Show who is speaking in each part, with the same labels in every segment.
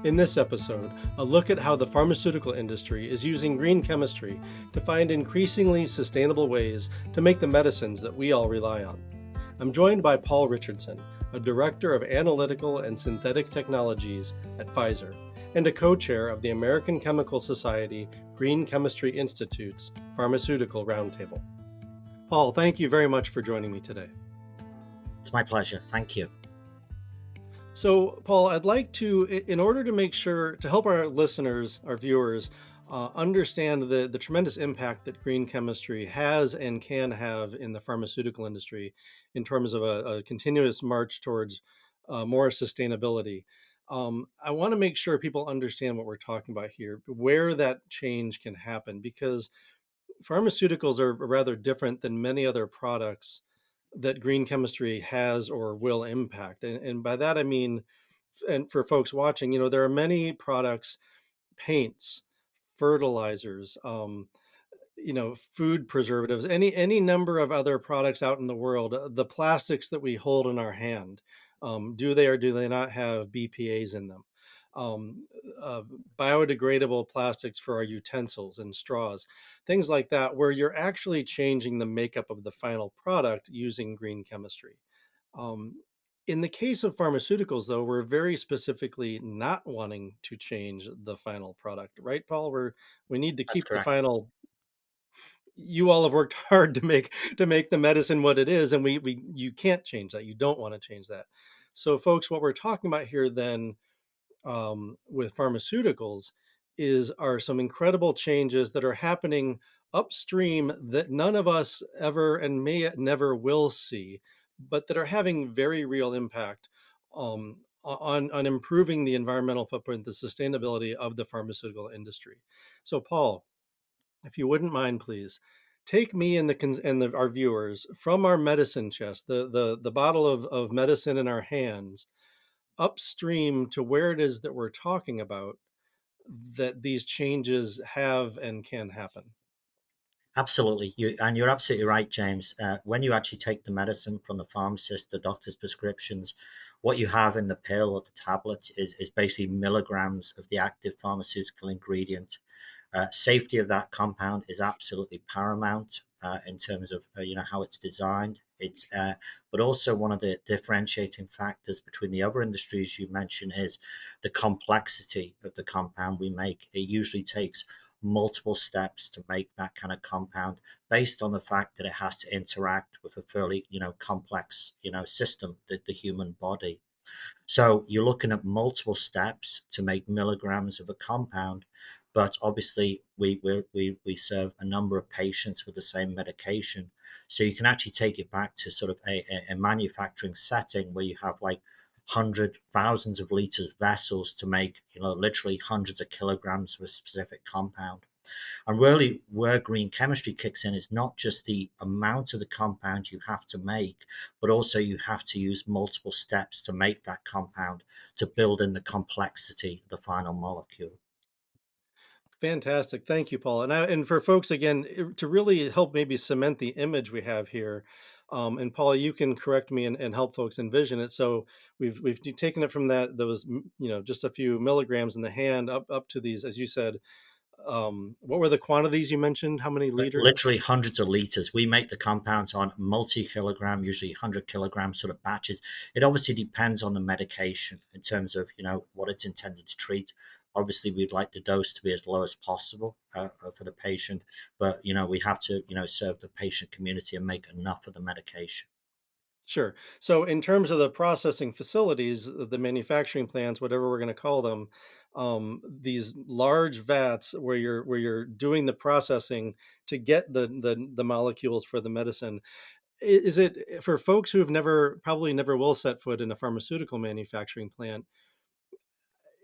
Speaker 1: In this episode, a look at how the pharmaceutical industry is using green chemistry to find increasingly sustainable ways to make the medicines that we all rely on. I'm joined by Paul Richardson, a director of analytical and synthetic technologies at Pfizer, and a co-chair of the American Chemical Society Green Chemistry Institute's Pharmaceutical Roundtable. Paul, thank you very much for joining me today.
Speaker 2: It's my pleasure. Thank you.
Speaker 1: So, Paul, I'd like to, in order to make sure, to help our listeners, our viewers, understand the tremendous impact that green chemistry has and can have in the pharmaceutical industry in terms of a continuous march towards more sustainability. I want to make sure people understand what we're talking about here, where that change can happen, because pharmaceuticals are rather different than many other products that green chemistry has or will impact. And by that, I mean, and for folks watching, there are many products, paints, fertilizers, food preservatives, any number of other products out in the world, the plastics that we hold in our hand, do they or do they not have BPA's in them? Um, uh, Biodegradable plastics for our utensils and straws, things like that, where you're actually changing the makeup of the final product using green chemistry. Um, in the case of pharmaceuticals, though, we're very specifically not wanting to change the final product, right, Paul? We need to
Speaker 2: That's
Speaker 1: keep the
Speaker 2: correct.
Speaker 1: final. You all have worked hard to make the medicine what it is, and we you can't change that. You don't want to change that. So, folks, what we're talking about here then, with pharmaceuticals are some incredible changes that are happening upstream that none of us ever and may never will see, but that are having very real impact on improving the environmental footprint, the sustainability of the pharmaceutical industry. So, Paul, if you wouldn't mind, please take me and our viewers from our medicine chest, the bottle of medicine in our hands, upstream to where it is that we're talking about that these changes have and can happen.
Speaker 2: Absolutely. You're absolutely right, James. When you actually take the medicine from the pharmacist, the doctor's prescriptions, what you have in the pill or the tablet is basically milligrams of the active pharmaceutical ingredient. Safety of that compound is absolutely paramount in terms of how it's designed. But also one of the differentiating factors between the other industries you mentioned is the complexity of the compound we make. It usually takes multiple steps to make that kind of compound based on the fact that it has to interact with a fairly complex system, the human body. So you're looking at multiple steps to make milligrams of a compound, but obviously we serve a number of patients with the same medication. So you can actually take it back to sort of a manufacturing setting where you have like hundred thousands of liters vessels to make literally hundreds of kilograms of a specific compound. And really, where green chemistry kicks in is not just the amount of the compound you have to make, but also you have to use multiple steps to make that compound to build in the complexity of the final molecule.
Speaker 1: Fantastic. Thank you, Paul. And for folks again, to really help maybe cement the image we have here, and Paul, you can correct me and help folks envision it. So we've taken it from those just a few milligrams in the hand up to these, as you said. What were the quantities you mentioned? How many liters?
Speaker 2: Literally hundreds of liters. We make the compounds on multi-kilogram, usually 100 kilogram sort of batches. It obviously depends on the medication in terms of what it's intended to treat. Obviously, we'd like the dose to be as low as possible for the patient, but we have to serve the patient community and make enough of the medication.
Speaker 1: Sure. So, in terms of the processing facilities, the manufacturing plants, whatever we're going to call them, these large vats where you're doing the processing to get the molecules for the medicine, is it for folks who have never probably never will set foot in a pharmaceutical manufacturing plant?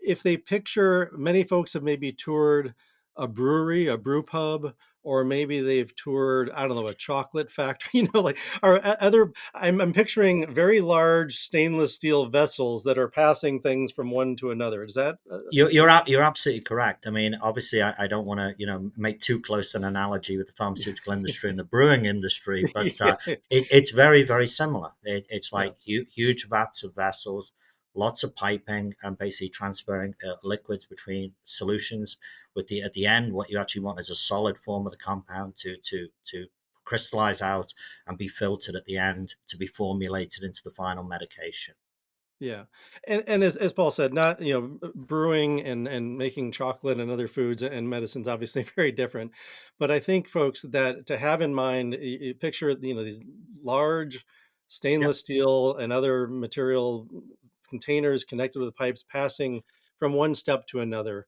Speaker 1: If they picture, many folks have maybe toured a brewery, a brew pub, or maybe they've toured, I don't know, a chocolate factory, like, or other, I'm picturing very large stainless steel vessels that are passing things from one to another. Is that,
Speaker 2: You're absolutely correct. I mean, obviously, I don't want to make too close an analogy with the pharmaceutical industry and the brewing industry, but
Speaker 1: yeah,
Speaker 2: it's very similar. It's
Speaker 1: yeah,
Speaker 2: like huge vats of vessels, lots of piping and basically transferring liquids between solutions. With the at the end, what you actually want is a solid form of the compound to crystallize out and be filtered at the end to be formulated into the final medication.
Speaker 1: Yeah. And as Paul said, not, brewing and making chocolate and other foods and medicines obviously very different. But I think folks that to have in mind, picture, these large
Speaker 2: Yep.
Speaker 1: stainless steel and other material containers connected with pipes passing from one step to another,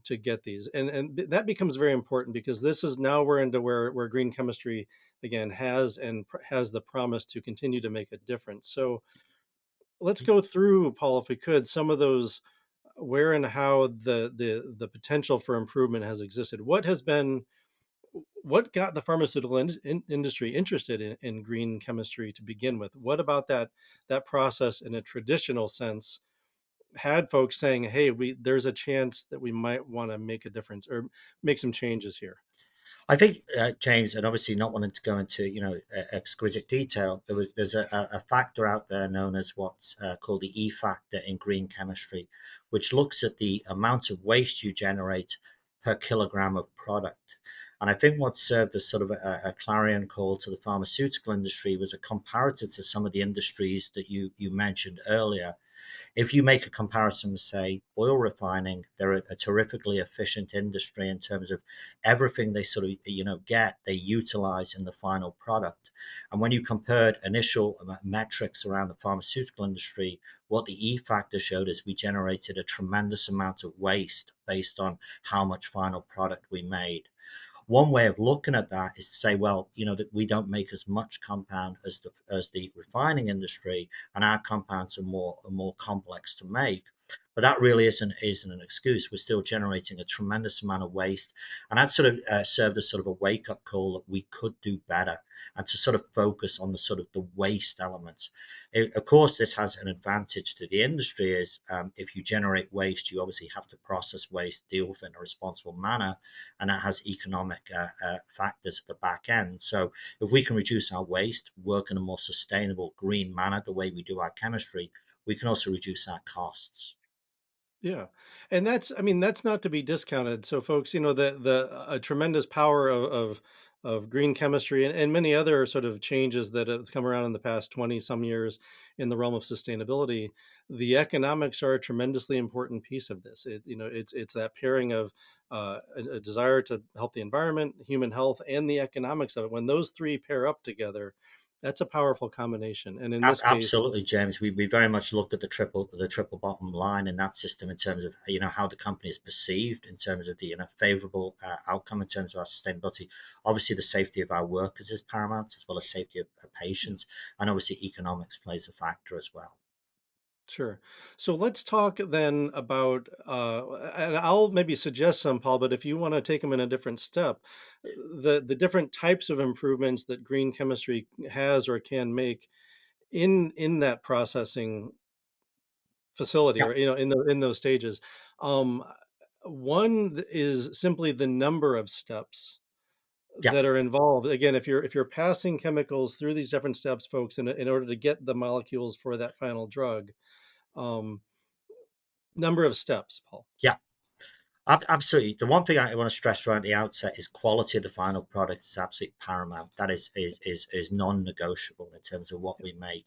Speaker 1: to get these. And that becomes very important because this is now we're into where green chemistry again has the promise to continue to make a difference. So let's go through, Paul, if we could, some of those where and how the potential for improvement has existed. What got the pharmaceutical industry interested in green chemistry to begin with? What about that process in a traditional sense had folks saying, "Hey, we there's a chance that we might want to make a difference or make some changes here"?
Speaker 2: I think, James, and obviously not wanting to go into exquisite detail, there's a factor out there known as what's called the E factor in green chemistry, which looks at the amount of waste you generate per kilogram of product. And I think what served as sort of a clarion call to the pharmaceutical industry was a comparator to some of the industries that you mentioned earlier. If you make a comparison with, say, oil refining, they're a terrifically efficient industry in terms of everything they sort of, get, they utilize in the final product. And when you compared initial metrics around the pharmaceutical industry, what the E factor showed is we generated a tremendous amount of waste based on how much final product we made. One way of looking at that is to say, well, that we don't make as much compound as the refining industry, and our compounds are more complex to make. But that really isn't an excuse. We're still generating a tremendous amount of waste, and that sort of served as sort of a wake up call that we could do better, and to sort of focus on the sort of the waste elements. Of course, this has an advantage to the industry is if you generate waste, you obviously have to process waste, deal with it in a responsible manner, and that has economic factors at the back end. So if we can reduce our waste, work in a more sustainable green manner, the way we do our chemistry, we can also reduce our costs.
Speaker 1: Yeah. And I mean, that's not to be discounted. So folks, the a tremendous power of green chemistry and many other sort of changes that have come around in the past 20 some years in the realm of sustainability. The economics are a tremendously important piece of this. It's that pairing of a desire to help the environment, human health, and the economics of it. When those three pair up together, that's a powerful combination. And in this case,
Speaker 2: Absolutely, James. We very much look at the triple bottom line in that system in terms of how the company is perceived in terms of the favorable outcome in terms of our sustainability. Obviously, the safety of our workers is paramount, as well as safety of patients, and obviously economics plays a factor as well.
Speaker 1: sure. So let's talk then about, and I'll maybe suggest some, Paul, but if you want to take them in a different step, the different types of improvements that green chemistry has or can make in that processing facility,
Speaker 2: Yeah,
Speaker 1: or in those stages. Um, One is simply the number of steps
Speaker 2: yeah.
Speaker 1: that are involved. Again, if you're passing chemicals through these different steps, folks, in order to get the molecules for that final drug. Um, Number of steps, Paul.
Speaker 2: Yeah, absolutely. The one thing I want to stress right at the outset is quality of the final product is absolutely paramount. That is non-negotiable in terms of what we make.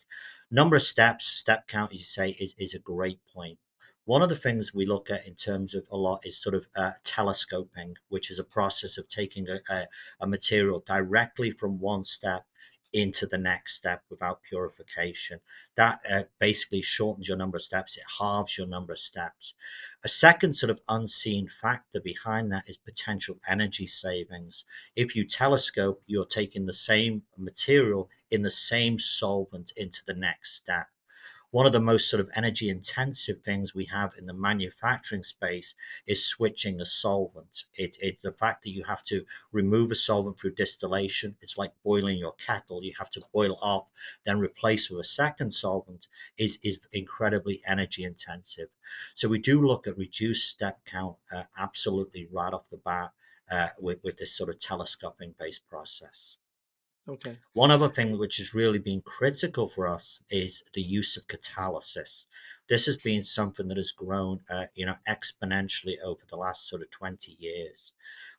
Speaker 2: Number of steps, step count, as you say, is a great point. One of the things we look at in terms of a lot is sort of telescoping, which is a process of taking a material directly from one step into the next step without purification. That basically shortens your number of steps. It halves your number of steps. A second sort of unseen factor behind that is potential energy savings. If you telescope, you're taking the same material in the same solvent into the next step. One of the most sort of energy intensive things we have in the manufacturing space is switching a solvent. It's the fact that you have to remove a solvent through distillation. It's like boiling your kettle. You have to boil off, then replace with a second solvent is incredibly energy intensive. So we do look at reduced step count absolutely right off the bat with this sort of telescoping based process.
Speaker 1: Okay.
Speaker 2: One other thing which has really been critical for us is the use of catalysis. this has been something that has grown, exponentially over the last sort of 20 years.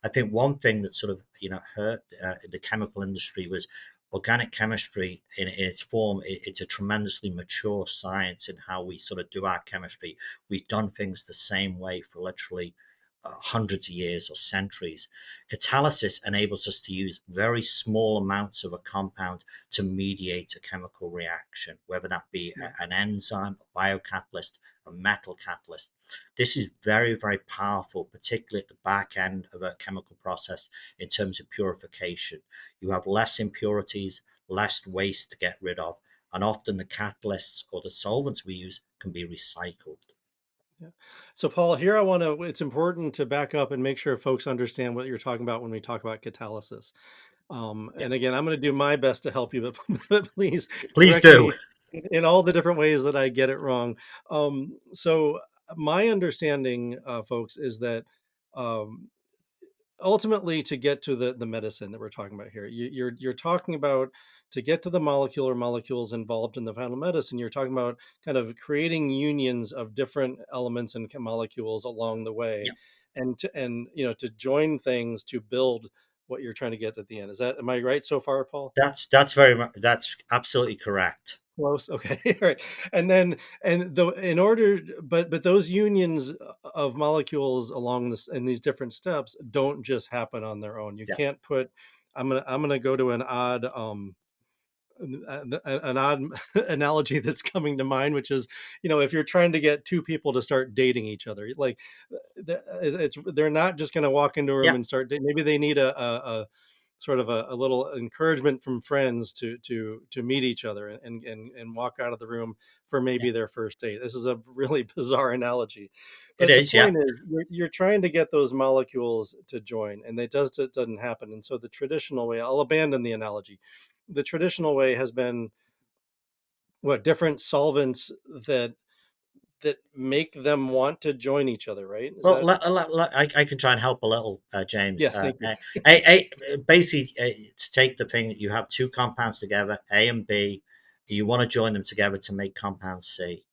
Speaker 2: I think one thing that sort of, hurt the chemical industry was organic chemistry in its form. It's a tremendously mature science in how we sort of do our chemistry. We've done things the same way for literally hundreds of years or centuries. Catalysis enables us to use very small amounts of a compound to mediate a chemical reaction, whether that be
Speaker 1: Yeah.
Speaker 2: an enzyme, a biocatalyst, a metal catalyst. This is very, very powerful, particularly at the back end of a chemical process in terms of purification. You have less impurities, less waste to get rid of, and often the catalysts or the solvents we use can be recycled.
Speaker 1: Yeah. So, Paul, here I want to, it's important to back up and make sure folks understand what you're talking about when we talk about catalysis.
Speaker 2: Yeah,
Speaker 1: And again, I'm going to do my best to help you, but, but please
Speaker 2: please
Speaker 1: correct
Speaker 2: do.
Speaker 1: me in all the different ways that I get it wrong. So, my understanding, folks, is that um, ultimately to get to the medicine that we're talking about here, you're talking about to get to the molecule or molecules involved in the final medicine. You're talking about kind of creating unions of different elements and molecules along the way,
Speaker 2: Yeah,
Speaker 1: and to join things to build what you're trying to get at the end. Is that, am I right so far, Paul?
Speaker 2: that's very much, that's absolutely correct.
Speaker 1: Close. Okay. All right. And then, and the, in order, but those unions of molecules along this in these different steps don't just happen on their own. You
Speaker 2: Yeah,
Speaker 1: can't put, I'm gonna go to an odd analogy that's coming to mind, which is, if you're trying to get two people to start dating each other, like it's, they're not just going to walk into a room
Speaker 2: yeah,
Speaker 1: and start dating. Maybe they need a sort of a little encouragement from friends to meet each other and walk out of the room for
Speaker 2: yeah.
Speaker 1: maybe their first date. This is a really bizarre analogy,
Speaker 2: It
Speaker 1: but the
Speaker 2: is. Yeah.
Speaker 1: point is you're trying to get those molecules to join, and it doesn't happen. And so the traditional way, I'll abandon the analogy. The traditional way has been what, different solvents that make them want to join each other, right? Is
Speaker 2: Well,
Speaker 1: that,
Speaker 2: I can try and help a little, James.
Speaker 1: yeah, thank you.
Speaker 2: Basically, to take the thing, you have two compounds together, A and B. You want to join them together to make compound C.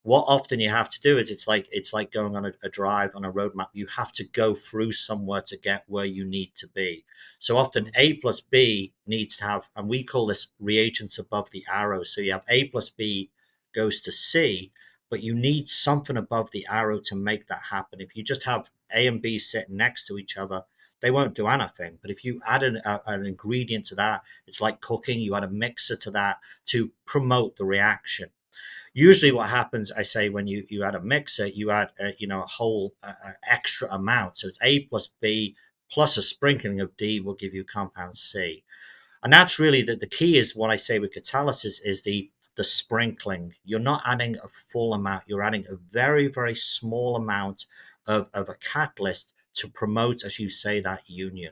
Speaker 2: What often you have to do is it's like going on a drive on a roadmap. You have to go through somewhere to get where you need to be. So often
Speaker 1: Mm,
Speaker 2: A plus B needs to have, and we call this reagents above the arrow. So you have A plus B goes to C, but you need something above the arrow to make that happen. If you just have A and B sitting next to each other, they won't do anything. But if you add an ingredient to that, it's like cooking. You add a mixer to that to promote the reaction. Usually what happens, I say, when you add a mixer, you add a whole extra amount. So it's A plus B plus a sprinkling of D will give you compound C. And that's really the key, is what I say with catalysis is the sprinkling. You're not adding a full amount, you're adding a very, very small amount of a catalyst to promote, as you say, that union.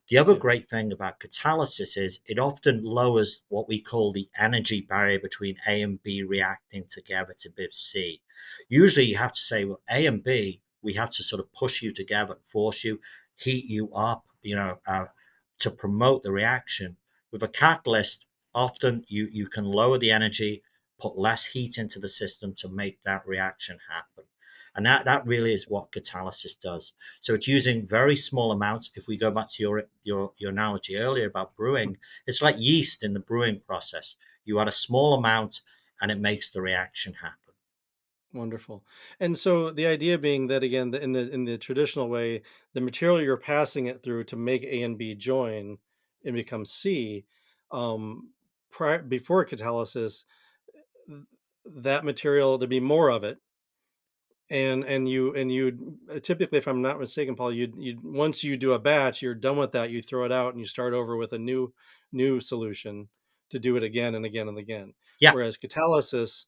Speaker 2: The other
Speaker 1: yeah.
Speaker 2: great thing about catalysis is it often lowers what we call the energy barrier between A and B reacting together to give C. Usually you have to say, well, A and B, we have to sort of push you together, force you, heat you up, to promote the reaction. With a catalyst, often you can lower the energy, put less heat into the system to make that reaction happen. And that really is what catalysis does. So it's using very small amounts. If we go back to your analogy earlier about brewing, it's like yeast in the brewing process. You add a small amount and it makes the reaction happen.
Speaker 1: Wonderful. And so the idea being that, again, in the traditional way, the material you're passing it through to make A and B join and become C, before catalysis, th- that material, there'd be more of it, and you typically, if I'm not mistaken, Paul, you once you do a batch, you're done with that, you throw it out and you start over with a new solution to do it again and again and again.
Speaker 2: Yeah,
Speaker 1: Whereas catalysis,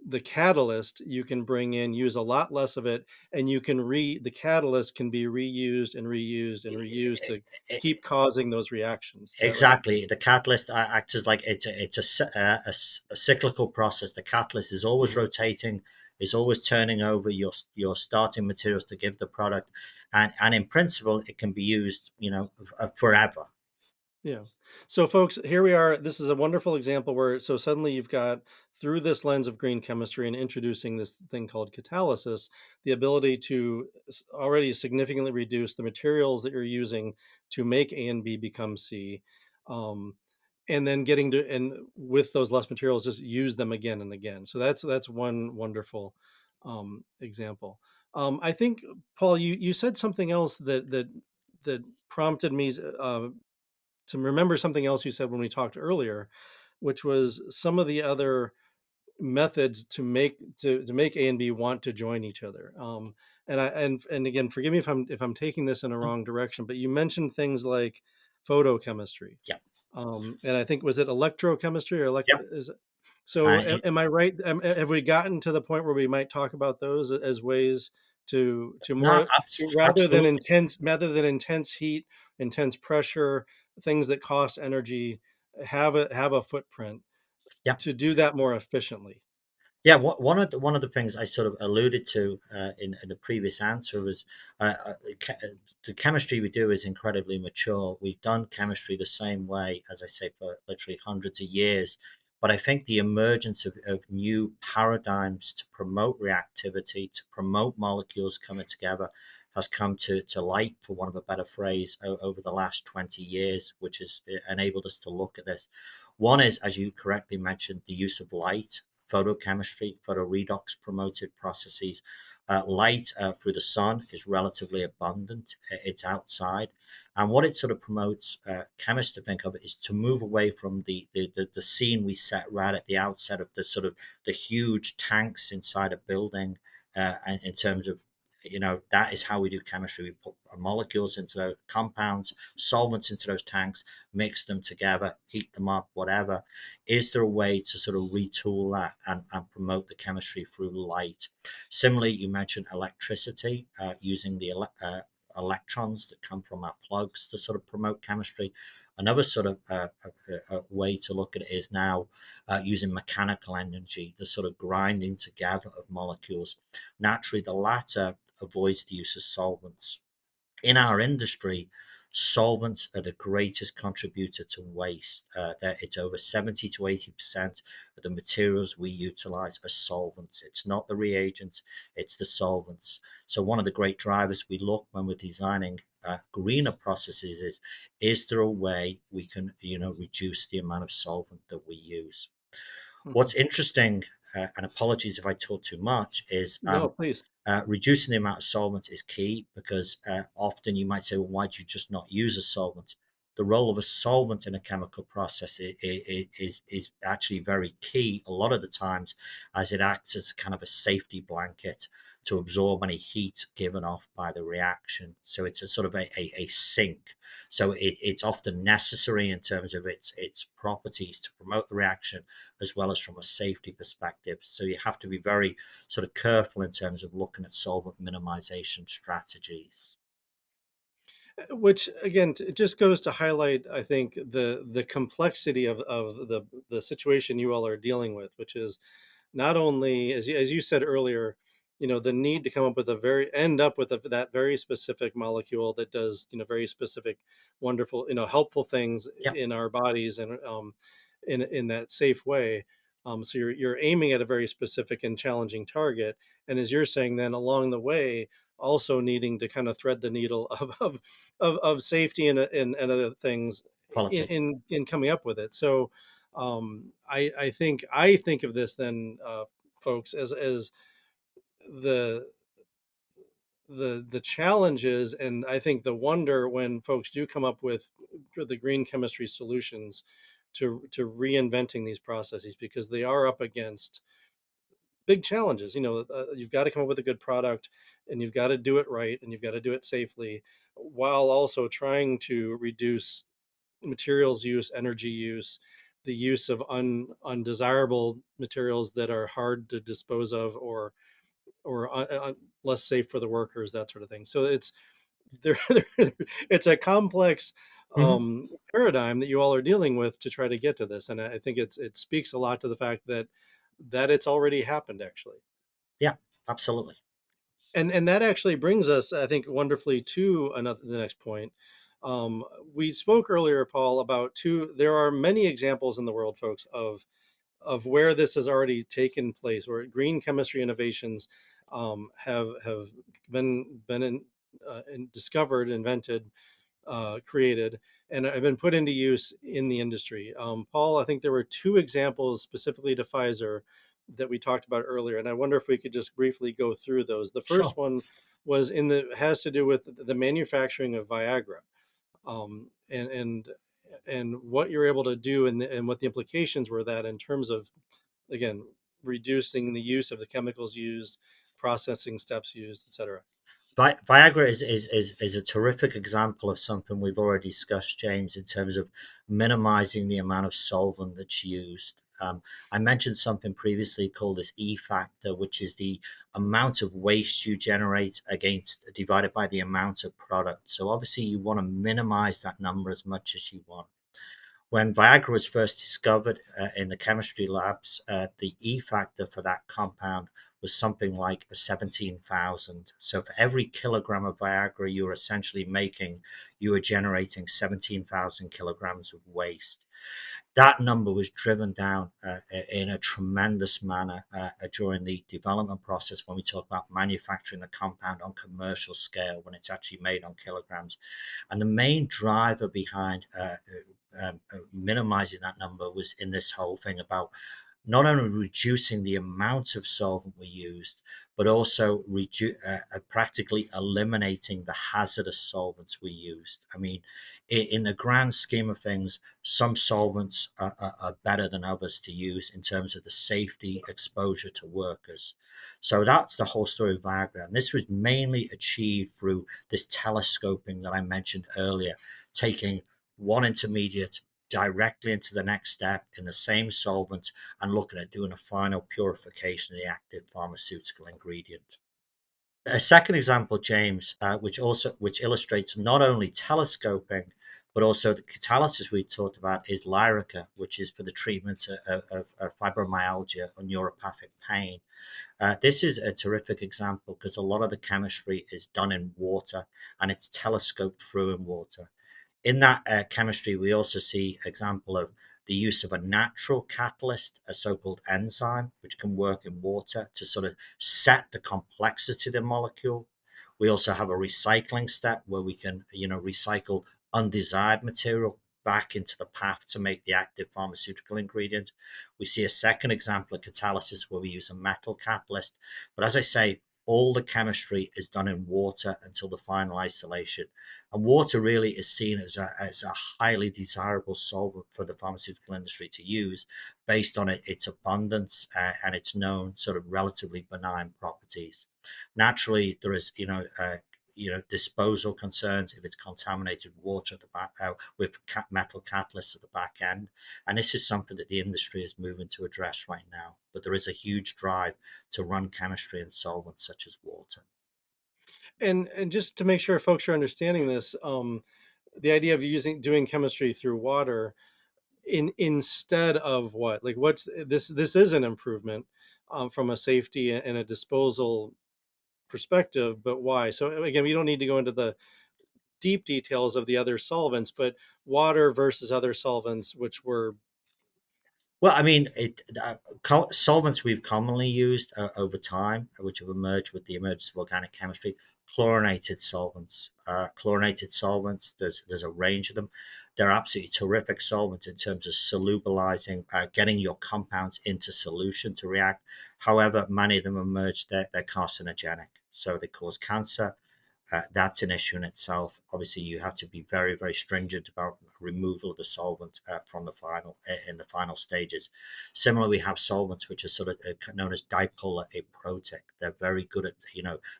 Speaker 1: the catalyst, you can bring in, use a lot less of it, and you can the catalyst can be reused and reused and reused to keep causing those reactions. Is that right?
Speaker 2: exactly. The catalyst acts as like a cyclical process. The catalyst is always
Speaker 1: Mhm.
Speaker 2: rotating, is always turning over your starting materials to give the product, and in principle, it can be used, forever.
Speaker 1: Yeah. So, folks, here we are. This is a wonderful example where so suddenly you've got through this lens of green chemistry and introducing this thing called catalysis, the ability to already significantly reduce the materials that you're using to make A and B become C, um, and then getting to and with those less materials, just use them again and again. So that's one wonderful example. I think Paul, you said something else that prompted me to remember something else you said when we talked earlier, which was some of the other methods to make A and B want to join each other. And again, forgive me if I'm taking this in a
Speaker 2: Mm,
Speaker 1: wrong direction, but you mentioned things like photochemistry,
Speaker 2: yeah,
Speaker 1: and I think was it electrochemistry or
Speaker 2: yeah.
Speaker 1: is it, so?
Speaker 2: Uh, it,
Speaker 1: Am I right? Have we gotten to the point where we might talk about those as ways to
Speaker 2: no,
Speaker 1: more
Speaker 2: absolutely.
Speaker 1: rather than intense heat, intense pressure, things that cost energy, have a footprint
Speaker 2: Yeah.
Speaker 1: to do that more efficiently?
Speaker 2: Yeah, one of the things I sort of alluded to in the previous answer was the chemistry we do is incredibly mature. We've done chemistry the same way, as I say, for literally hundreds of years. But I think the emergence of new paradigms to promote reactivity, to promote molecules coming together, has come to light, for want of a better phrase, over the last 20 years, which has enabled us to look at this. One is, as you correctly mentioned, the use of light, photochemistry, photoredox promoted processes. Light through the sun is relatively abundant. It's outside. And what it sort of promotes chemists to think of is to move away from the scene we set right at the outset of the sort of the huge tanks inside a building in terms of, that is how we do chemistry. We put molecules into those compounds, solvents into those tanks, mix them together, heat them up, whatever. Is there a way to sort of retool that and promote the chemistry through light? Similarly, you mentioned electricity, using the electrons that come from our plugs to sort of promote chemistry. Another sort of way to look at it is now using mechanical energy, the sort of grinding together of molecules. Naturally, the latter avoids the use of solvents. In our industry, solvents are the greatest contributor to waste. It's over 70 to 80% of the materials we utilize are solvents. It's not the reagents, it's the solvents. So, one of the great drivers we look when we're designing greener processes is there a way we can, reduce the amount of solvent that we use?
Speaker 1: Mhm.
Speaker 2: What's interesting, and apologies if I talk too much, is
Speaker 1: No, please.
Speaker 2: reducing the amount of solvent is key because often you might say, well, why do you just not use a solvent? The role of a solvent in a chemical process is actually very key a lot of the times, as it acts as kind of a safety blanket to absorb any heat given off by the reaction. So it's a sort of a sink. So it's often necessary in terms of its properties to promote the reaction as well as from a safety perspective. So you have to be very sort of careful in terms of looking at solvent minimization strategies.
Speaker 1: Which again, it just goes to highlight, I think, the complexity of the situation you all are dealing with, which is not only as you said earlier, the need to come up with a very end up with that very specific molecule that does very specific, wonderful, helpful things
Speaker 2: Yep.
Speaker 1: in our bodies and in that safe way. So you're aiming at a very specific and challenging target, and as you're saying, then along the way, also needing to kind of thread the needle of safety and other things
Speaker 2: Quality.
Speaker 1: in coming up with it. So I think of this then, folks, as the the challenges and I think the wonder when folks do come up with the green chemistry solutions to reinventing these processes because they are up against big challenges. You've got to come up with a good product and you've got to do it right and you've got to do it safely while also trying to reduce materials use, energy use, the use of undesirable materials that are hard to dispose of or less safe for the workers, that sort of thing. So there, it's a complex
Speaker 2: Hmm.
Speaker 1: paradigm that you all are dealing with to try to get to this, and I think it speaks a lot to the fact that it's already happened actually.
Speaker 2: Yeah, absolutely.
Speaker 1: And that actually brings us, I think, wonderfully to the next point. Um, we spoke earlier, Paul, about two. There are many examples in the world, folks, of where this has already taken place, where green chemistry innovations have been discovered, invented, created, and have been put into use in the industry. Paul, I think there were two examples specifically to Pfizer that we talked about earlier, and I wonder if we could just briefly go through those. The first
Speaker 2: Sure.
Speaker 1: one was in the has to do with the manufacturing of Viagra, um, and and and what you're able to do, and what the implications were that in terms of, again, reducing the use of the chemicals used, processing steps used, etc.
Speaker 2: Viagra is a terrific example of something we've already discussed, James, in terms of minimizing the amount of solvent that's used. I mentioned something previously called this E factor, which is the amount of waste you generate against divided by the amount of product. So obviously you want to minimize that number as much as you want. When Viagra was first discovered in the chemistry labs, the E factor for that compound was something like 17,000. So for every kilogram of Viagra you were generating 17,000 kilograms of waste. That number was driven down in a tremendous manner during the development process when we talk about manufacturing the compound on commercial scale, when it's actually made on kilograms. And the main driver behind minimizing that number was in this whole thing about not only reducing the amount of solvent we used, but also practically eliminating the hazardous solvents we used. I mean, in the grand scheme of things, some solvents are better than others to use in terms of the safety exposure to workers. So that's the whole story of Viagra. And this was mainly achieved through this telescoping that I mentioned earlier, taking one intermediate directly into the next step in the same solvent and looking at doing a final purification of the active pharmaceutical ingredient. A second example, James, which illustrates not only telescoping but also the catalysis we talked about, is Lyrica, which is for the treatment of fibromyalgia or neuropathic pain. This is a terrific example because a lot of the chemistry is done in water and it's telescoped through in water. In that chemistry, we also see example of the use of a natural catalyst, a so-called enzyme, which can work in water to sort of set the complexity of the molecule. We also have a recycling step where we can, recycle undesired material back into the path to make the active pharmaceutical ingredient. We see a second example of catalysis where we use a metal catalyst. But as I say, all the chemistry is done in water until the final isolation. And water really is seen as a highly desirable solvent for the pharmaceutical industry to use based on its abundance and its known sort of relatively benign properties. Naturally, there is, disposal concerns if it's contaminated water at the back with metal catalysts at the back end. And this is something that the industry is moving to address right now. But there is a huge drive to run chemistry and solvents such as water.
Speaker 1: And just to make sure folks are understanding this, the idea of doing chemistry through water instead of what, like, what's this is an improvement from a safety and a disposal perspective, but why? So again, we don't need to go into the deep details of the other solvents, but water versus other solvents, which were
Speaker 2: Well, I mean, solvents we've commonly used over time, which have emerged with the emergence of organic chemistry, chlorinated solvents. Chlorinated solvents, there's a range of them. They're absolutely terrific solvents in terms of solubilizing, getting your compounds into solution to react. However, many of them emerged, they're carcinogenic, so they cause cancer. That's an issue in itself. Obviously, you have to be very, very stringent about removal of the solvent from the final in the final stages. Similarly, we have solvents which are sort of known as dipolar aprotic. They're very good at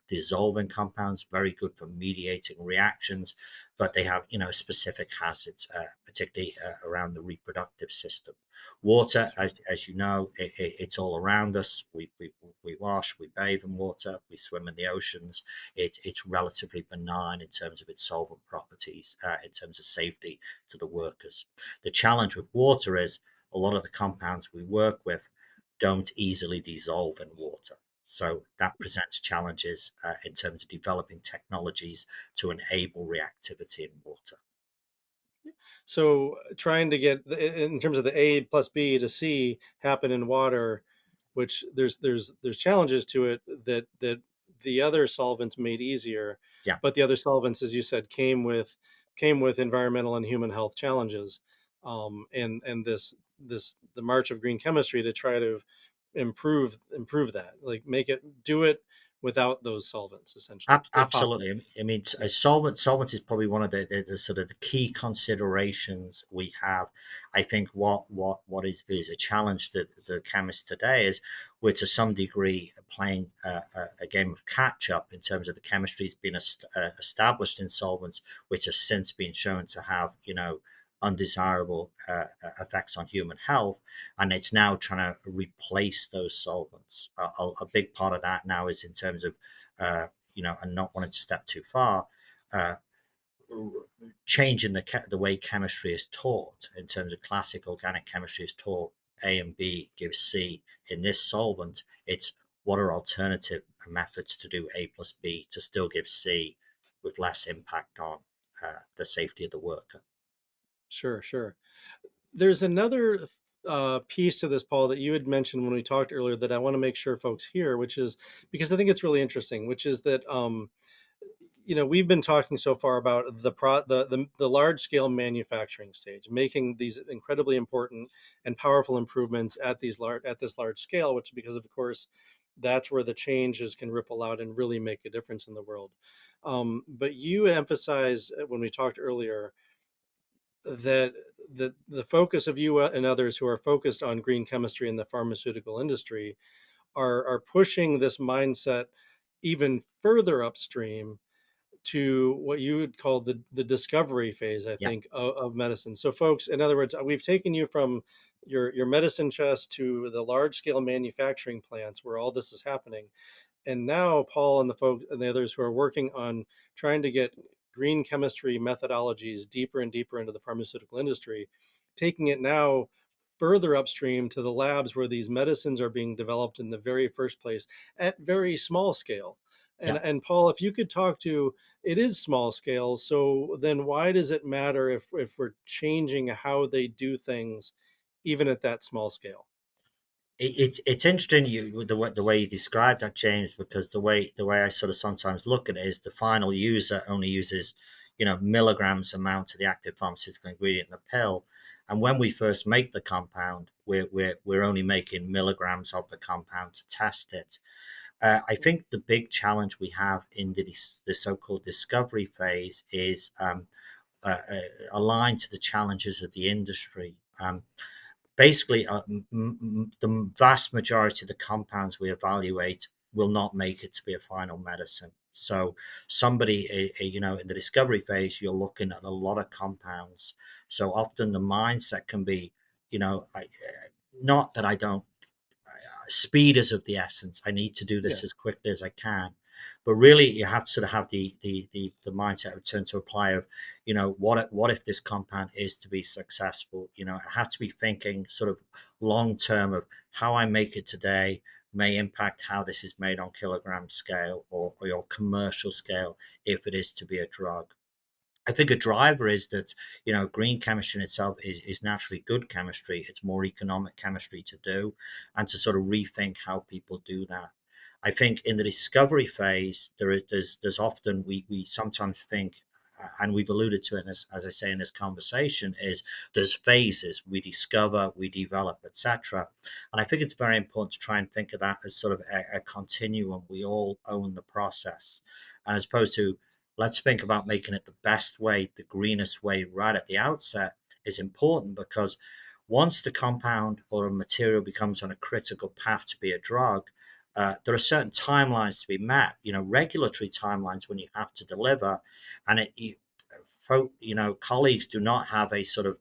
Speaker 2: dissolving compounds, very good for mediating reactions, but they have specific hazards, particularly around the reproductive system. Water, as you know, it's all around us. We wash, we bathe in water, we swim in the oceans. It's relatively benign in terms of its solvent properties, in terms of safety to the workers. The challenge with water is a lot of the compounds we work with don't easily dissolve in water. So that presents challenges in terms of developing technologies to enable reactivity in water.
Speaker 1: So trying to get in terms of the A plus B to C happen in water, which there's challenges to it that the other solvents made easier,
Speaker 2: Yeah,
Speaker 1: but the other solvents, as you said, came with environmental and human health challenges, and this the march of green chemistry to try to improve that, like make it do it without those solvents essentially, if possible.
Speaker 2: Absolutely. I mean,
Speaker 1: Yeah,
Speaker 2: solvent is probably one of the sort of the key considerations we have. I think what is a challenge to the chemists today is we're to some degree playing a game of catch up in terms of the chemistry has been established in solvents, which has since been shown to have, undesirable effects on human health, and it's now trying to replace those solvents. A big part of that now is in terms of uh, and not wanting to step too far, uh, changing the way chemistry is taught in terms of classic organic chemistry is taught. A and B gives C. In this solvent, it's what are alternative methods to do A plus B to still give C with less impact on the safety of the worker.
Speaker 1: sure, sure. There's another piece to this, Paul, that you had mentioned when we talked earlier that I want to make sure folks hear, which is because I think it's really interesting, which is that we've been talking so far about the large scale manufacturing stage, making these incredibly important and powerful improvements at this large scale, which because of course that's where the changes can ripple out and really make a difference in the world. But you emphasize when we talked earlier that the focus of you and others who are focused on green chemistry in the pharmaceutical industry are pushing this mindset even further upstream to what you would call the discovery phase, I
Speaker 2: Yeah.
Speaker 1: think, of medicine. So, folks, in other words, we've taken you from your medicine chest to the large scale manufacturing plants where all this is happening, and now Paul and the folks and the others who are working on trying to get green chemistry methodologies deeper and deeper into the pharmaceutical industry, taking it now further upstream to the labs where these medicines are being developed in the very first place at very small scale. And
Speaker 2: Yeah.
Speaker 1: and Paul, if you could talk to, it is small scale, so then why does it matter if we're changing how they do things even at that small scale?
Speaker 2: It's interesting the way you described that, James, because the way I sort of sometimes look at it is the final user only uses, milligrams amount of the active pharmaceutical ingredient in the pill, and when we first make the compound, we're only making milligrams of the compound to test it. I think the big challenge we have in the so-called discovery phase is aligned to the challenges of the industry. Basically, the vast majority of the compounds we evaluate will not make it to be a final medicine. So, somebody, in the discovery phase, you're looking at a lot of compounds. So often the mindset can be, not that I don't speed is of the essence. I need to do
Speaker 1: Yeah,
Speaker 2: this as quickly as I can. But really, you have to sort of have the mindset return to apply of, what if this compound is to be successful? I have to be thinking sort of long term of how I make it today may impact how this is made on kilogram scale or your commercial scale if it is to be a drug. I think a driver is that, green chemistry in itself is naturally good chemistry. It's more economic chemistry to do and to sort of rethink how people do that. I think in the discovery phase, there's often we sometimes think, and we've alluded to it as I say in this conversation, is there's phases we discover, we develop, etc. And I think it's very important to try and think of that as sort of a continuum. We all own the process, and as opposed to let's think about making it the best way, the greenest way right at the outset is important because once the compound or a material becomes on a critical path to be a drug, there are certain timelines to be met, regulatory timelines when you have to deliver. And colleagues do not have a sort of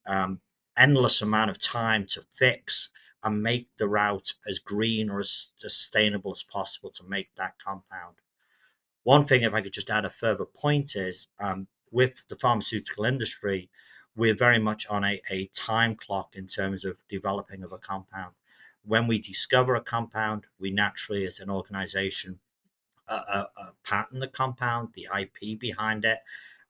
Speaker 2: um, endless amount of time to fix and make the route as green or as sustainable as possible to make that compound. One thing, if I could just add a further point, is with the pharmaceutical industry, we're very much on a time clock in terms of developing of a compound. When we discover a compound, we naturally, as an organization, patent the compound, the IP behind it,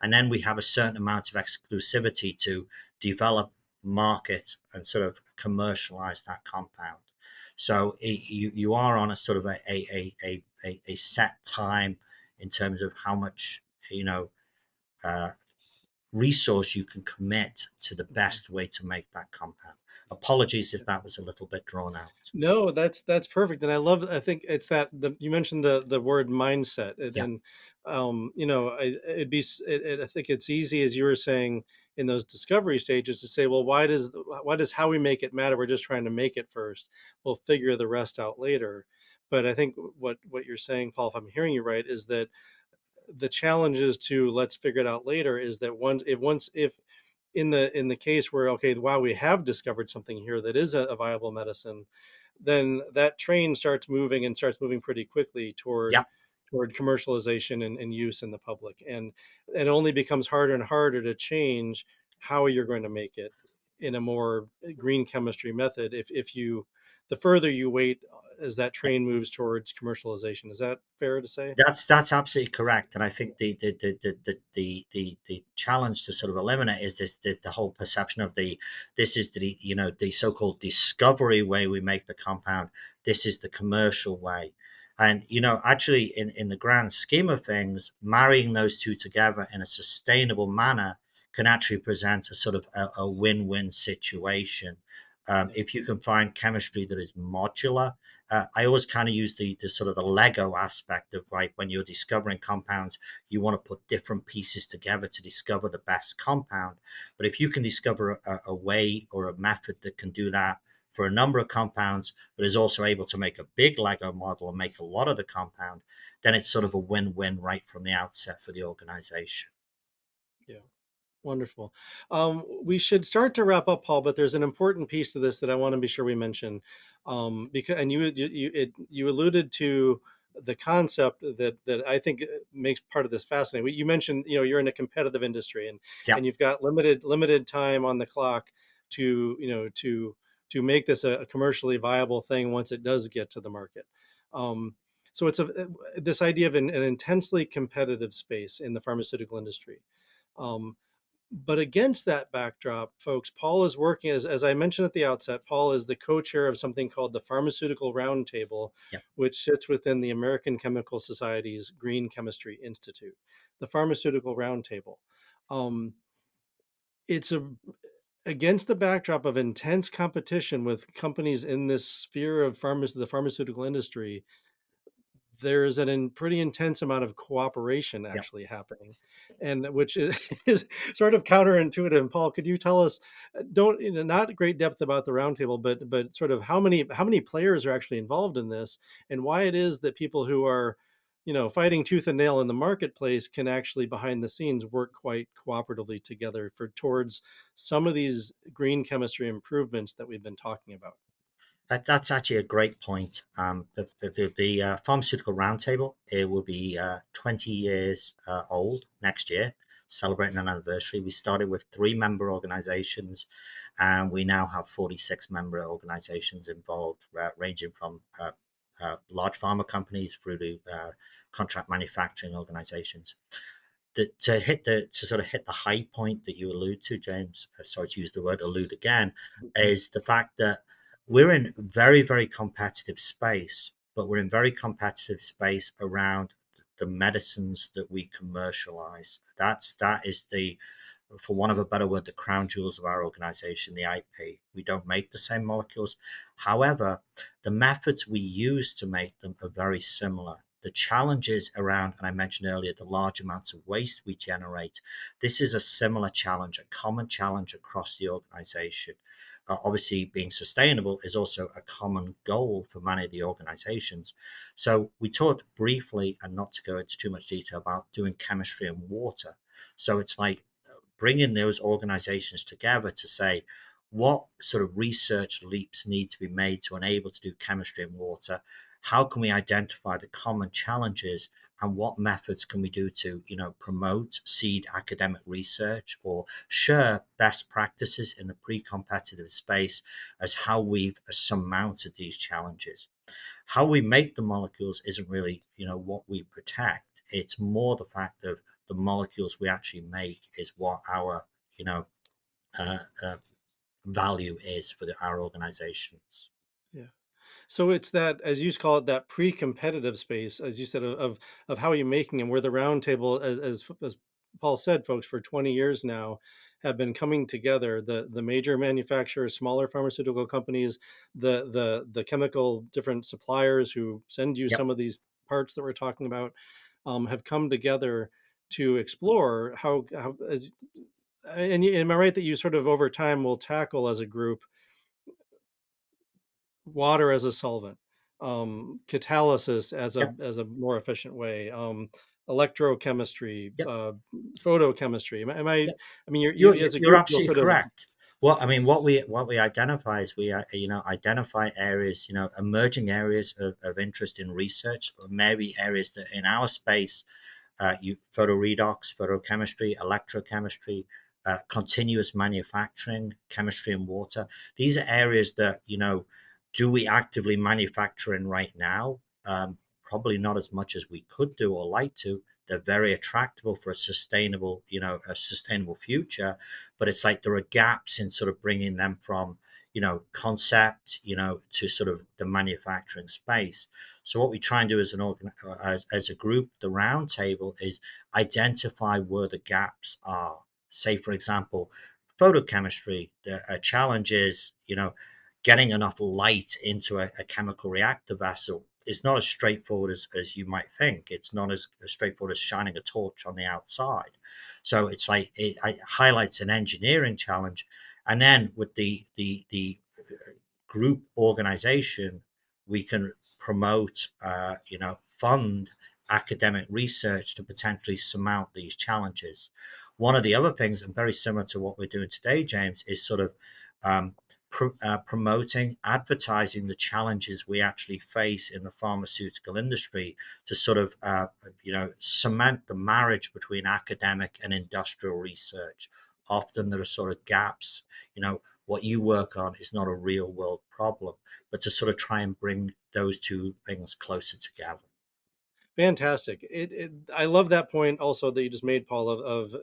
Speaker 2: and then we have a certain amount of exclusivity to develop, market, and sort of commercialize that compound. So you are on a sort of a set time in terms of how much, you know, uh, resource you can commit to the
Speaker 1: Okay.
Speaker 2: best way to make that compound. Apologies if that was a little bit drawn out.
Speaker 1: No, that's perfect, and I love. I think it's that you mentioned the word mindset,
Speaker 2: Yeah,
Speaker 1: and you know, I think it's easy as you were saying in those discovery stages to say, well, why does how we make it matter? We're just trying to make it first. We'll figure the rest out later. But I think what you're saying, Paul, if I'm hearing you right, is that the challenge is to let's figure it out later. Is that once if in the case where okay, wow, we have discovered something here that is a viable medicine, then that train starts moving and starts moving pretty quickly
Speaker 2: yeah.
Speaker 1: toward commercialization and use in the public, and it only becomes harder and harder to change how you're going to make it in a more green chemistry method if you the further you wait as that train moves towards commercialization. Is that fair to say?
Speaker 2: That's absolutely correct, and I think the challenge to sort of eliminate is this the whole perception of the this is the, you know, the so-called discovery way we make the compound. This is the commercial way, and you know, actually, in the grand scheme of things, marrying those two together in a sustainable manner can actually present a sort of a win-win situation.
Speaker 1: Yeah.
Speaker 2: If you can find chemistry that is modular, I always kind of use the sort of the Lego aspect of, right, when you're discovering compounds, you want to put different pieces together to discover the best compound. But if you can discover a way or a method that can do that for a number of compounds, but is also able to make a big Lego model and make a lot of the compound, then it's sort of a win-win right from the outset for the organization.
Speaker 1: Yeah. Wonderful. We should start to wrap up, Paul, but there's an important piece to this that I want to be sure we mention. Because and you alluded to the concept that I think makes part of this fascinating. You mentioned, you know, you're in a competitive industry
Speaker 2: Yeah,
Speaker 1: and you've got limited time on the clock to, you know, to make this a commercially viable thing once it does get to the market. Um, so it's this idea of an intensely competitive space in the pharmaceutical industry. Um, but against that backdrop, folks, Paul is working, as I mentioned at the outset, Paul is the co chair of something called the Pharmaceutical Roundtable,
Speaker 2: yeah.
Speaker 1: which sits within the American Chemical Society's Green Chemistry Institute. The Pharmaceutical Roundtable. Um, it's against the backdrop of intense competition with companies in this sphere of the pharmaceutical industry. There's pretty intense amount of cooperation
Speaker 2: Yeah.
Speaker 1: actually happening, and which is, is sort of counterintuitive. And Paul, could you tell us, don't, you know, not great depth about the roundtable, but sort of how many players are actually involved in this, and why it is that people who are, you know, fighting tooth and nail in the marketplace can actually behind the scenes work quite cooperatively together for towards some of these green chemistry improvements that we've been talking about.
Speaker 2: That's actually a great point. The Pharmaceutical Roundtable, it will be 20 years old next year, celebrating an anniversary. We started with three member organizations, and we now have 46 member organizations involved, ranging from large pharma companies through to contract manufacturing organizations. To sort of hit the high point that you allude to, James, sorry to use the word allude again, is the fact that we're in very competitive space, but we're in very competitive space around the medicines that we commercialize. That is the, for want of a better word, the crown jewels of our organization, the IP. We don't make the same molecules. However, the methods we use to make them are very similar. The challenges around, and I mentioned earlier, the large amounts of waste we generate. This is a similar challenge, a common challenge across the organization. Obviously, being sustainable is also a common goal for many of the organizations. So, we talked briefly, and not to go into too much detail, about doing chemistry and water. So, it's like bringing those organizations together to say what sort of research leaps need to be made to enable to do chemistry and water. How can we identify the common challenges, and what methods can we do to, you know, promote seed academic research or share best practices in the pre-competitive space as how we've surmounted these challenges. How we make the molecules isn't really, you know, what we protect. It's more the fact of the molecules we actually make is what our, you know, uh, uh, value is for our organizations.
Speaker 1: Yeah. So it's that, as you call it, that pre-competitive space, as you said, of how are you making them. Where the roundtable, as Paul said, folks for 20 years now have been coming together. The major manufacturers, smaller pharmaceutical companies, the chemical different suppliers who send you
Speaker 2: Yep.
Speaker 1: some of these parts that we're talking about, have come together to explore how as am I right that you sort of over time will tackle as a group water as a solvent, catalysis
Speaker 2: Yep.
Speaker 1: as a more efficient way, electrochemistry,
Speaker 2: Yep.
Speaker 1: photochemistry.
Speaker 2: Yep.
Speaker 1: I mean,
Speaker 2: You're
Speaker 1: as a
Speaker 2: you're
Speaker 1: group, you'll
Speaker 2: absolutely
Speaker 1: sort of
Speaker 2: correct. Well, I mean, what we identify is we you know, identify areas, you know, emerging areas of interest in research, or maybe areas that in our space, you photoredox, photochemistry, electrochemistry, continuous manufacturing, chemistry and water. These are areas that, you know, do we actively manufacture in right now? Probably not as much as we could do or like to. They're very attractable for a sustainable, you know, a sustainable future, but it's like there are gaps in sort of bringing them from, you know, concept, you know, to sort of the manufacturing space. So what we try and do as as a group, the round table, is identify where the gaps are. Say, for example, photochemistry. A challenge is, you know, getting enough light into a chemical reactor vessel is not as straightforward as you might think. It's not as straightforward as shining a torch on the outside. So it's like it highlights an engineering challenge, and then with the group organization, we can promote, you know, fund academic research to potentially surmount these challenges. One of the other things, and very similar to what we're doing today, James, is sort of um, promoting, advertising the challenges we actually face in the pharmaceutical industry to sort of, you know, cement the marriage between academic and industrial research. Often there are sort of gaps, you know, what you work on is not a real world problem, but to sort of try and bring those two things closer together.
Speaker 1: fantastic. I love that point also that you just made, Paul, of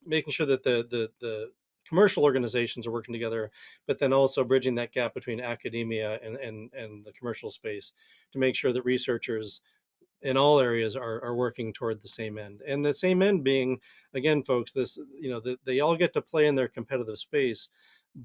Speaker 1: making sure that the commercial organizations are working together, but then also bridging that gap between academia and the commercial space to make sure that researchers in all areas are working toward the same end, and the same end being, again, folks, this, they all get to play in their competitive space,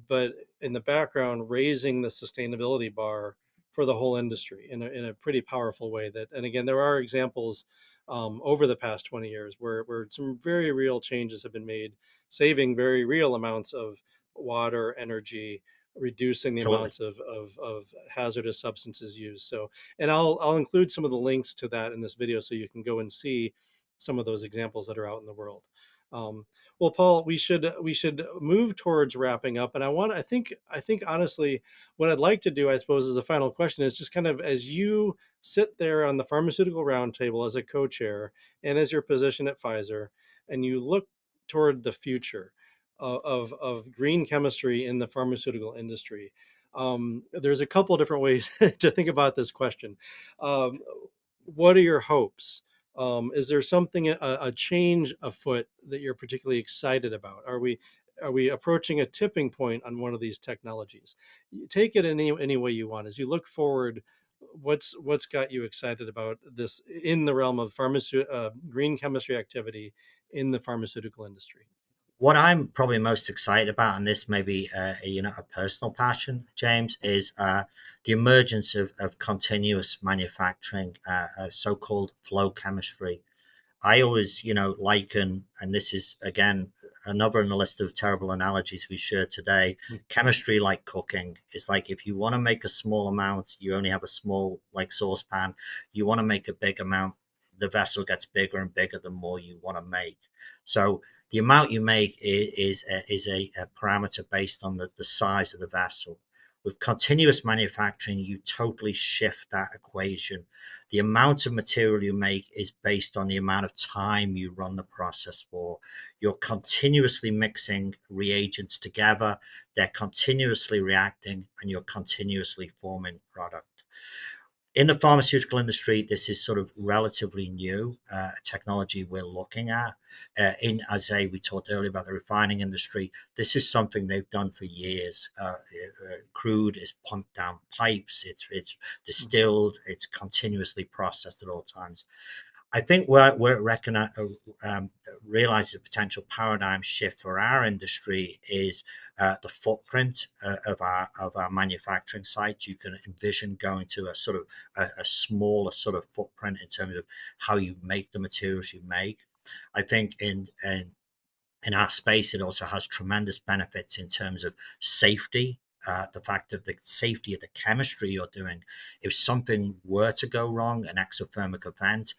Speaker 1: but in the background raising the sustainability bar for the whole industry in a pretty powerful way. That, and again, there are examples over the past 20 years where some very real changes have been made, saving very real amounts of water, energy, reducing the
Speaker 2: Absolutely.
Speaker 1: amounts of hazardous substances used. So, and I'll include some of the links to that in this video so you can go and see some of those examples that are out in the world. Um, well, Paul, we should move towards wrapping up, and I think honestly, what I'd like to do, I suppose, as a final question, is just kind of as you sit there on the pharmaceutical roundtable as a co-chair and as your position at Pfizer, and you look toward the future of green chemistry in the pharmaceutical industry. There's a couple of different ways to think about this question. Um, what are your hopes? Is there something, a change afoot that you're particularly excited about? Are we approaching a tipping point on one of these technologies? You take it any way you want. As you look forward, what's got you excited about this in the realm of green chemistry activity in the pharmaceutical industry?
Speaker 2: What I'm probably most excited about, and this may be, you know, a personal passion, James, is the emergence of continuous manufacturing, so-called flow chemistry. I always, you know, liken, and this is again another in the list of terrible analogies we shared today. Chemistry, like cooking, is like if you want to make a small amount, you only have a small like saucepan. You want to make a big amount, the vessel gets bigger and bigger the more you want to make. So the amount you make is a parameter based on the size of the vessel. With continuous manufacturing, you totally shift that equation. The amount of material you make is based on the amount of time you run the process for. You're continuously mixing reagents together, they're continuously reacting, and you're continuously forming product. In the pharmaceutical industry, this is sort of relatively new technology we're looking at. As we talked earlier about the refining industry, this is something they've done for years. Crude is pumped down pipes, it's
Speaker 1: Mhm.
Speaker 2: distilled, it's continuously processed at all times. I think where it um, realizes a potential paradigm shift for our industry is the footprint of our manufacturing sites. You can envision going to a sort of a smaller sort of footprint in terms of how you make the materials you make. I think in our space, it also has tremendous benefits in terms of safety. The fact of the safety of the chemistry you're doing. If something were to go wrong, an exothermic event,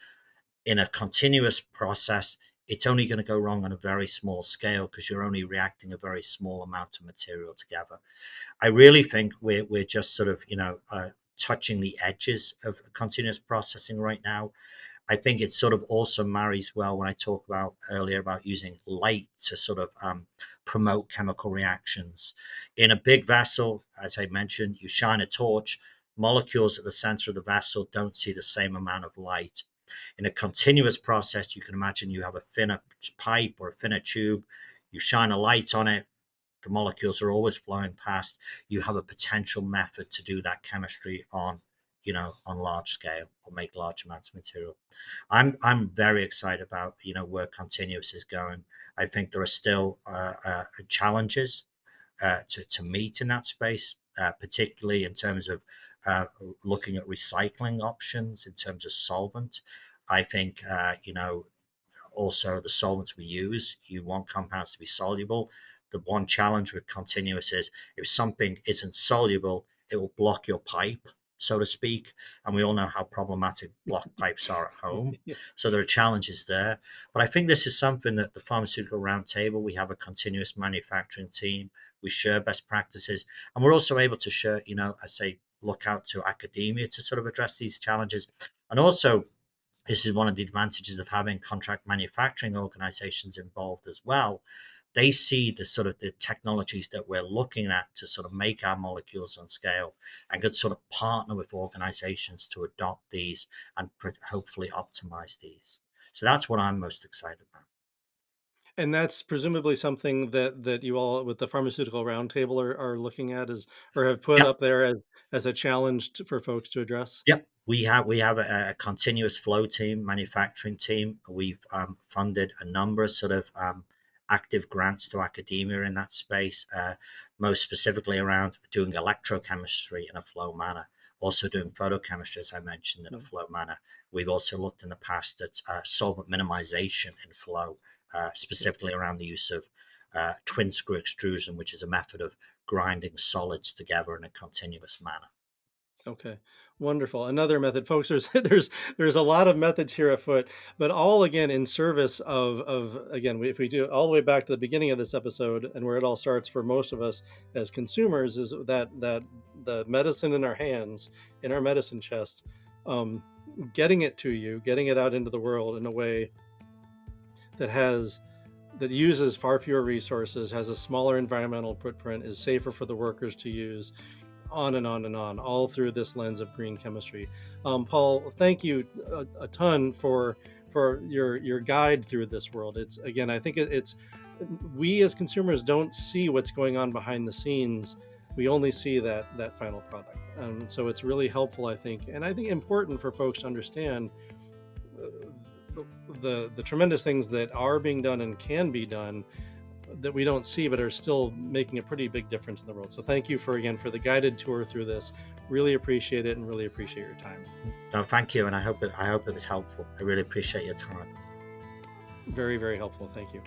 Speaker 2: in a continuous process, it's only going to go wrong on a very small scale because you're only reacting a very small amount of material together. I really think we're just sort of touching the edges of continuous processing right now. I think it sort of also marries well when I talk about earlier about using light to sort of promote chemical reactions. In a big vessel, as I mentioned, you shine a torch, molecules at the center of the vessel don't see the same amount of light. In a continuous process, you can imagine you have a thinner pipe or a thinner tube, you shine a light on it, the molecules are always flowing past. You have a potential method to do that chemistry on, on large scale or make large amounts of material. I'm very excited about where continuous is going. I think there are still challenges to meet in that space, particularly in terms of uh, looking at recycling options in terms of solvent. I think also the solvents we use, you want compounds to be soluble. The one challenge with continuous is if something isn't soluble, it will block your pipe, so to speak. And we all know how problematic blocked pipes are at home.
Speaker 1: Yeah.
Speaker 2: So there are challenges there. But I think this is something that the Pharmaceutical Roundtable, we have a continuous manufacturing team. We share best practices. And we're also able to share, I say, look out to academia to sort of address these challenges. And also, this is one of the advantages of having contract manufacturing organizations involved as well. They see the sort of the technologies that we're looking at to sort of make our molecules on scale and could sort of partner with organizations to adopt these and hopefully optimize these. So that's what I'm most excited about.
Speaker 1: And that's presumably something that you all with the pharmaceutical roundtable are looking at as or have put
Speaker 2: Yep.
Speaker 1: up there as a challenge for folks to address.
Speaker 2: Yep, we have a continuous flow team, manufacturing team. We've funded a number of sort of active grants to academia in that space, most specifically around doing electrochemistry in a flow manner, also doing photochemistry, as I mentioned, in a
Speaker 1: Yeah.
Speaker 2: flow manner. We've also looked in the past at solvent minimization in flow,
Speaker 1: Yeah.
Speaker 2: specifically around the use of twin screw extrusion, which is a method of grinding solids together in a continuous manner.
Speaker 1: Okay, wonderful. Another method, folks. There's a lot of methods here afoot, but all again in service of again. If we do all the way back to the beginning of this episode and where it all starts for most of us as consumers, is that the medicine in our hands, in our medicine chest, um, getting it to you, getting it out into the world in a way that has that uses far fewer resources, has a smaller environmental footprint, is safer for the workers to use, on and on and on, all through this lens of green chemistry. Paul, thank you a ton for your guide through this world. It's again, I think it's we as consumers don't see what's going on behind the scenes. We only see that final product, so it's really helpful, I think, and I think important for folks to understand the tremendous things that are being done and can be done that we don't see but are still making a pretty big difference in the world. So thank you for again for the guided tour through this. Really appreciate it and really appreciate your time.
Speaker 2: No, thank you, and I hope it was helpful. I really appreciate your time.
Speaker 1: Very, very helpful. Thank you.